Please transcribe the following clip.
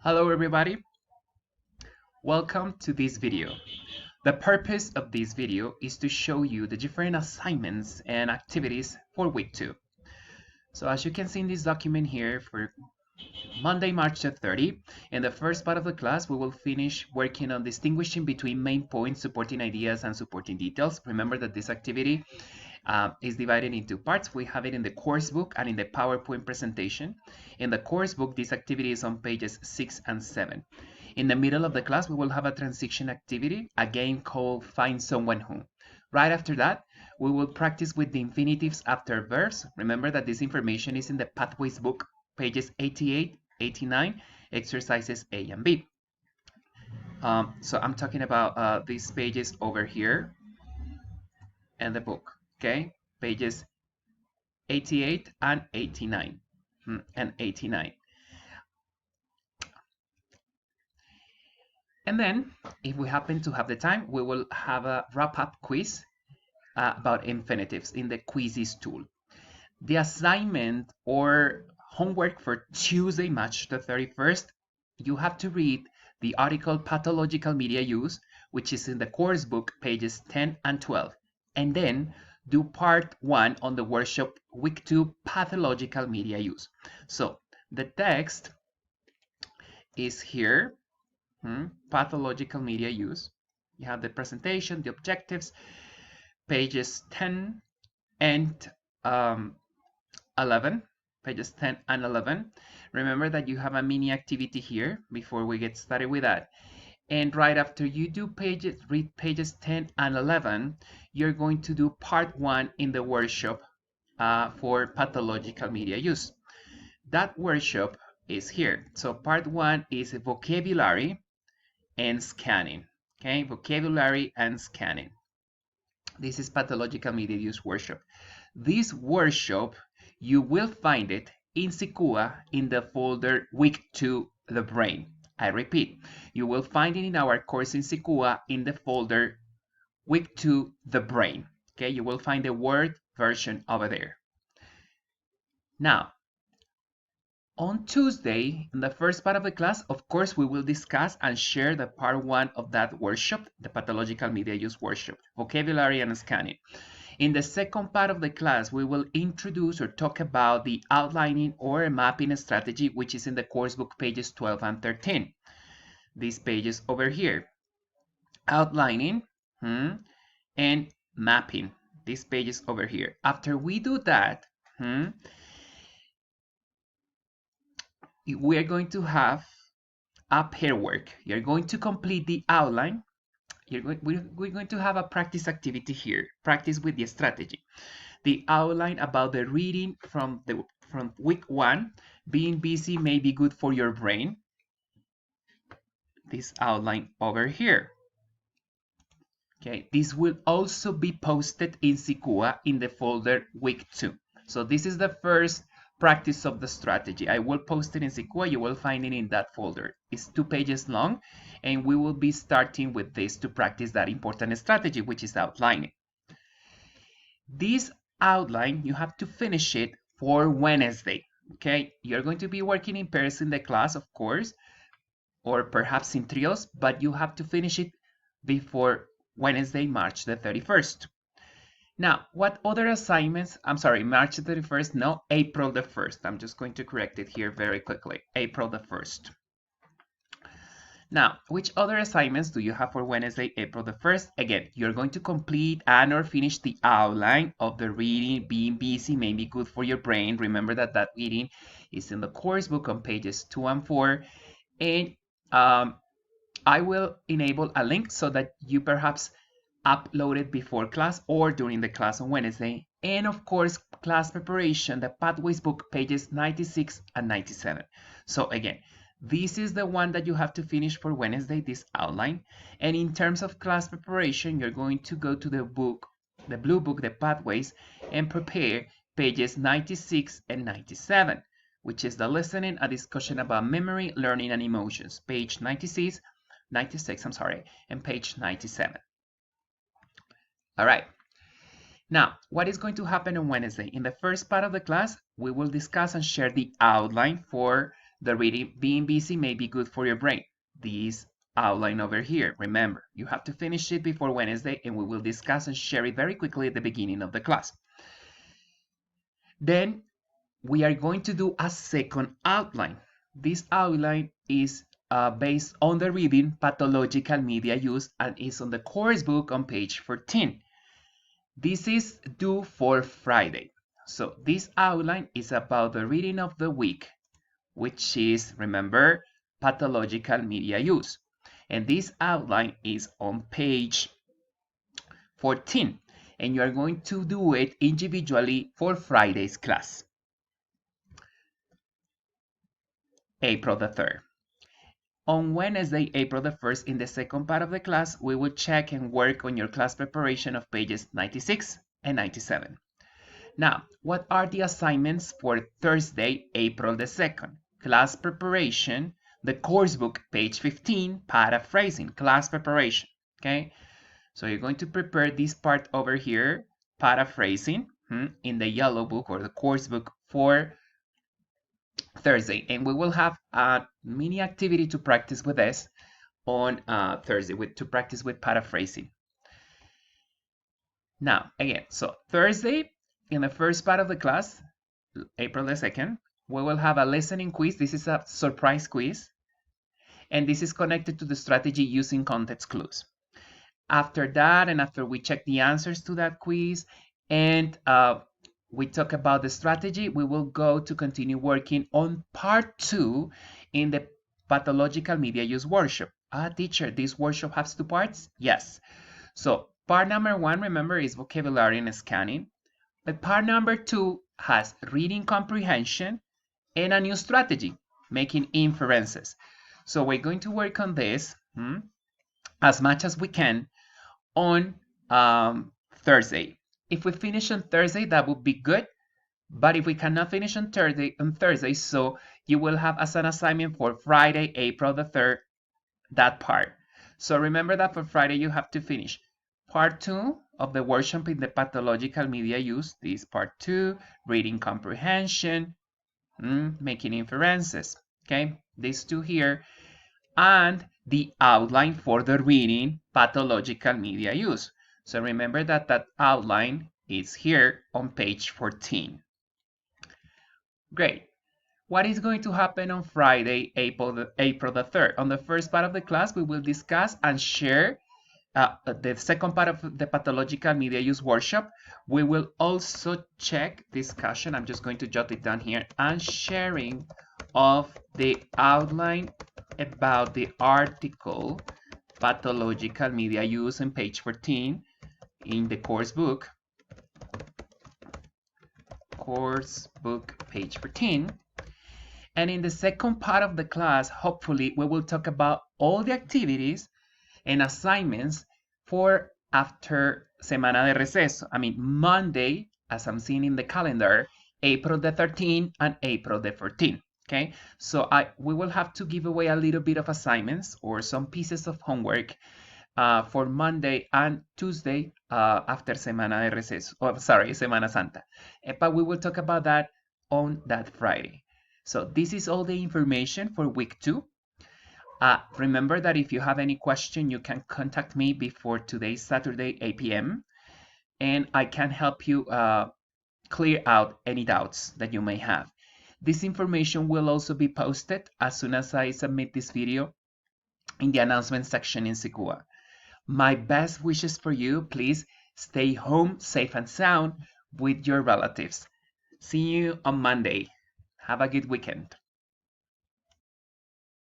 Hello everybody, welcome to this video. The purpose of this video is to show you the different assignments and activities for week 2. So as you can see in this document here for Monday, March the 30th, in the first part of the class we will finish working on distinguishing between main points, supporting ideas, and supporting details. Remember that this activity is divided into parts. We have it in the course book and in the PowerPoint presentation. In the course book, this activity is on pages 6 and 7. In the middle of the class, we will have a transition activity, a game called Find Someone Who. Right after that, we will practice with the infinitives after verbs. Remember that this information is in the Pathways book, pages 88, 89, exercises A and B. So I'm talking about these pages over here and the book, okay? Pages 88 and 89 and 89. And then, if we happen to have the time, we will have a wrap-up quiz about infinitives in the quizzes tool. The assignment or homework for Tuesday, March the 31st, you have to read the article Pathological Media Use, which is in the course book, pages 10 and 12, and then do part 1 on the workshop week 2, Pathological Media Use. So the text is here. Pathological media use. You have the presentation, the objectives, pages 10 and 11. Pages 10 and 11. Remember that you have a mini activity here before we get started with that. And right after you do read pages 10 and 11, you're going to do part 1 in the workshop for pathological media use. That workshop is here. So part 1 is vocabulary and scanning. Okay, vocabulary and scanning. This is pathological media use workshop. This workshop, you will find it in SICUA in the folder week 2, the brain. I repeat, you will find it in our course in SICUA in the folder week 2, the brain. Okay, you will find the Word version over there. Now, on Tuesday, in the first part of the class, of course, we will discuss and share the part 1 of that workshop, the pathological media use workshop, vocabulary and scanning. In the second part of the class, we will introduce or talk about the outlining or mapping strategy, which is in the course book pages 12 and 13. These pages over here. Outlining and mapping. These pages over here. After we do that, we are going to have a pair work. You're going to complete the outline. We're going to have a practice activity here. Practice with the strategy. The outline about the reading from week 1. Being busy may be good for your brain. This outline over here. Okay, this will also be posted in SICUA in the folder week 2. So this is the first practice of the strategy. I will post it in SICUA. You will find it in that folder. It's 2 pages long, and we will be starting with this to practice that important strategy, which is outlining. This outline, you have to finish it for Wednesday. Okay, you're going to be working in pairs in the class, of course, or perhaps in trios, but you have to finish it before Wednesday, March the 31st. Now, what other assignments? I'm sorry, March the 31st, no, April the 1st. I'm just going to correct it here very quickly. April the 1st. Now, which other assignments do you have for Wednesday, April the 1st? Again, you're going to complete and or finish the outline of the reading. Being busy may be good for your brain. Remember that that reading is in the course book on pages 2 and 4. And I will enable a link so that you perhaps upload it before class or during the class on Wednesday. And of course, class preparation, the Pathways book, pages 96 and 97. So again, this is the one that you have to finish for Wednesday, this outline. And in terms of class preparation, you're going to go to the book, the blue book, the Pathways, and prepare pages 96 and 97, which is the listening, a discussion about memory, learning, and emotions, page 96, and page 97. All right. Now, what is going to happen on Wednesday? In the first part of the class, we will discuss and share the outline for the reading, being busy may be good for your brain. This outline over here, remember, you have to finish it before Wednesday, and we will discuss and share it very quickly at the beginning of the class. Then we are going to do a second outline. This outline is based on the reading Pathological Media Use and is on the course book on page 14. This is due for Friday. So this outline is about the reading of the week, which is, remember, pathological media use. And this outline is on page 14. And you are going to do it individually for Friday's class, April the 3rd. On Wednesday, April the 1st, in the second part of the class, we will check and work on your class preparation of pages 96 and 97. Now, what are the assignments for Thursday, April the 2nd? Class preparation, the course book, page 15, paraphrasing, class preparation, okay? So you're going to prepare this part over here, paraphrasing, in the yellow book or the course book for Thursday. And we will have a mini activity to practice with this on Thursday, to practice with paraphrasing. Now, again, so Thursday, in the first part of the class, April the 2nd, we will have a listening quiz. This is a surprise quiz. And this is connected to the strategy using context clues. After that, and after we check the answers to that quiz, and we talk about the strategy, we will go to continue working on part 2 in the pathological media use workshop. Teacher, this workshop has 2 parts? Yes. So part number 1, remember, is vocabulary and scanning. But part number 2 has reading comprehension and a new strategy, making inferences. So we're going to work on this as much as we can on Thursday. If we finish on Thursday, that would be good. But if we cannot finish on Thursday, so you will have as an assignment for Friday, April the 3rd, that part. So remember that for Friday, you have to finish part 2 of the workshop in the pathological media use. This part 2, reading comprehension, making inferences. Okay, these 2 here. And the outline for the reading pathological media use. So remember that that outline is here on page 14. Great. What is going to happen on Friday, April the 3rd? On the first part of the class, we will discuss and share the second part of the pathological media use workshop. We will also check discussion. I'm just going to jot it down here, and sharing of the outline about the article pathological media use on page 14 in the course book page 14. And in the second part of the class, hopefully we will talk about all the activities and assignments for after Semana de Receso. I mean Monday, as I'm seeing in the calendar, April the 13th and April the 14th. Okay, so we will have to give away a little bit of assignments or some pieces of homework for Monday and Tuesday after Semana de Receso. Oh, sorry, Semana Santa. But we will talk about that on that Friday. So this is all the information for week 2. Remember that if you have any question, you can contact me before today's Saturday, 8 p.m. And I can help you clear out any doubts that you may have. This information will also be posted as soon as I submit this video in the announcement section in Sikua. My best wishes for you. Please stay home safe and sound with your relatives. See you on Monday. Have a good weekend.